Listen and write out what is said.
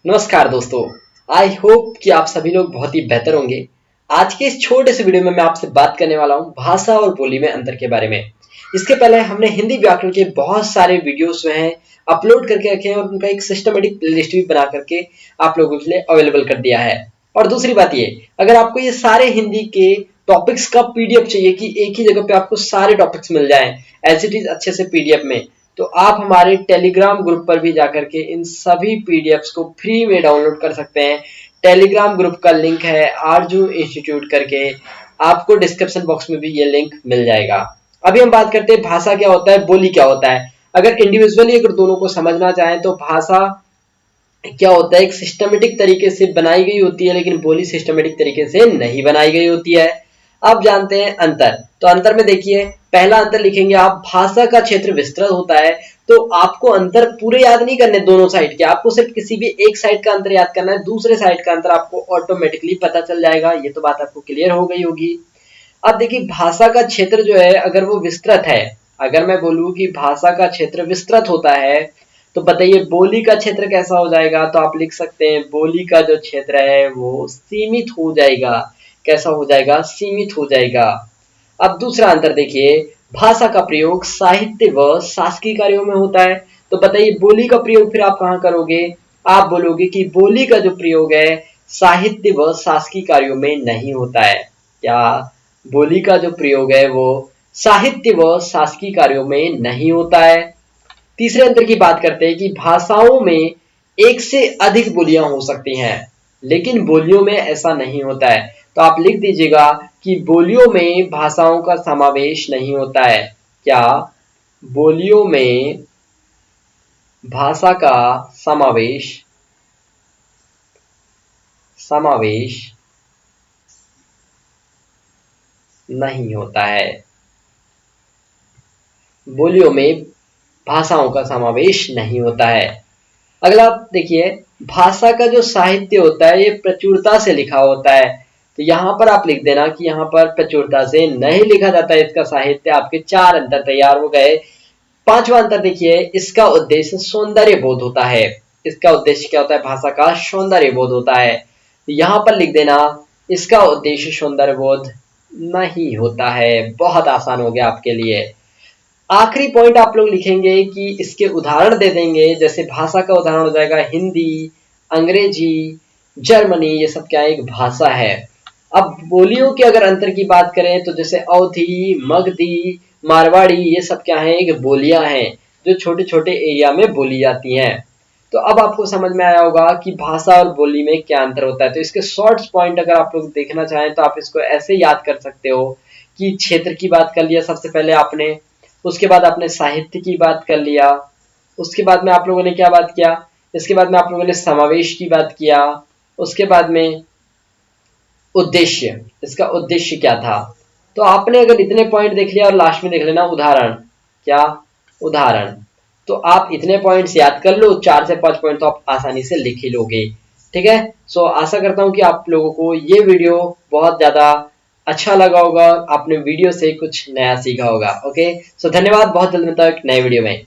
नमस्कार दोस्तों। I hope कि आप सभी लोग बहुत ही बेहतर होंगे। आज के इस छोटे से वीडियो में मैं आपसे बात करने वाला हूँ भाषा और बोली में अंतर के बारे में। इसके पहले हमने हिंदी व्याकरण के बहुत सारे वीडियोस जो हैं अपलोड करके रखे हैं और उनका एक सिस्टमेटिक प्लेलिस्ट भी बना करके आप लोगों के लिए अवेलेबल कर दिया है। और दूसरी बात ये, अगर आपको ये सारे हिंदी के टॉपिक्स का पीडीएफ चाहिए कि एक ही जगह पे आपको सारे टॉपिक्स मिल जाएं एज इट इज अच्छे से पीडीएफ में, तो आप हमारे टेलीग्राम ग्रुप पर भी जाकर के इन सभी पीडीएफ्स को फ्री में डाउनलोड कर सकते हैं। टेलीग्राम ग्रुप का लिंक है आरजू इंस्टीट्यूट करके, आपको डिस्क्रिप्शन बॉक्स में भी ये लिंक मिल जाएगा। अभी हम बात करते हैं भाषा क्या होता है, बोली क्या होता है। अगर इंडिविजुअली अगर दोनों को समझना चाहें तो भाषा क्या होता है, एक सिस्टमेटिक तरीके से बनाई गई होती है, लेकिन बोली सिस्टमेटिक तरीके से नहीं बनाई गई होती है। अब जानते हैं अंतर। तो अंतर में देखिए, पहला अंतर लिखेंगे आप, भाषा का क्षेत्र विस्तृत होता है। तो आपको अंतर पूरे याद नहीं करने दोनों साइड के, आपको सिर्फ किसी भी एक साइड का अंतर याद करना है, दूसरे साइड का अंतर आपको ऑटोमेटिकली पता चल जाएगा। ये तो बात आपको क्लियर हो गई होगी। अब देखिए, भाषा का क्षेत्र जो है अगर वो विस्तृत है, अगर मैं बोलूं कि भाषा का क्षेत्र विस्तृत होता है, तो बताइए बोली का क्षेत्र कैसा हो जाएगा। तो आप लिख सकते हैं बोली का जो क्षेत्र है वो सीमित हो जाएगा। कैसा हो जाएगा? सीमित हो जाएगा। अब दूसरा अंतर देखिए, भाषा का प्रयोग साहित्य व शासकीय कार्यों में होता है। तो बताइए बोली का प्रयोग फिर आप कहाँ करोगे? आप बोलोगे कि बोली का जो प्रयोग है साहित्य व शासकीय कार्यों में नहीं होता है। क्या? बोली का जो प्रयोग है वो साहित्य व शासकीय कार्यों में नहीं होता है। तीसरे अंतर की बात करते हैं कि भाषाओं में एक से अधिक बोलियां हो सकती हैं, लेकिन बोलियों में ऐसा नहीं होता है। तो आप लिख दीजिएगा कि बोलियों में भाषाओं का समावेश नहीं होता है। क्या? बोलियों में भाषा का समावेश समावेश नहीं होता है। बोलियों में भाषाओं का समावेश नहीं होता है। अगला देखिए, भाषा का जो साहित्य होता है ये प्रचुरता से लिखा होता है। तो यहाँ पर आप लिख देना कि यहाँ पर प्रचुरता से नहीं लिखा जाता है इसका साहित्य। आपके चार अंतर तैयार हो गए। पांचवा अंतर देखिए, इसका उद्देश्य सौंदर्य बोध होता है। इसका उद्देश्य क्या होता है? भाषा का सौंदर्य बोध होता है। तो यहाँ पर लिख देना इसका उद्देश्य सौंदर्य बोध नहीं होता है। बहुत आसान हो गया आपके लिए। आखिरी पॉइंट आप लोग लिखेंगे कि इसके उदाहरण दे देंगे। जैसे भाषा का उदाहरण हो जाएगा हिंदी, अंग्रेजी, जर्मनी, ये सब क्या है? एक भाषा है। अब बोलियों के अगर अंतर की बात करें तो जैसे अवधी, मगधी, मारवाड़ी, ये सब क्या है? एक बोलियां हैं जो छोटे छोटे एरिया में बोली जाती हैं। तो अब आपको समझ में आया होगा कि भाषा और बोली में क्या अंतर होता है। तो इसके शॉर्ट्स पॉइंट अगर आप लोग देखना चाहें तो आप इसको ऐसे याद कर सकते हो कि क्षेत्र की बात कर लिया सबसे पहले आपने, उसके बाद आपने साहित्य की बात कर लिया, उसके बाद में आप लोगों ने क्या बात किया? इसके बाद में आप लोगों ने समावेश की बात किया, उसके बाद में उद्देश्य, इसका उद्देश्य क्या था। तो आपने अगर इतने पॉइंट देख लिया और लास्ट में देख लेना उदाहरण। क्या? उदाहरण। तो आप इतने पॉइंट्स याद कर लो, 4 से 5 पॉइंट तो आप आसानी से लिख ही लोगे। ठीक है। सो आशा करता हूं कि आप लोगों को ये वीडियो बहुत ज्यादा अच्छा लगा होगा, आपने वीडियो से कुछ नया सीखा होगा। ओके, सो धन्यवाद। बहुत जल्द मिलता है एक नए वीडियो में।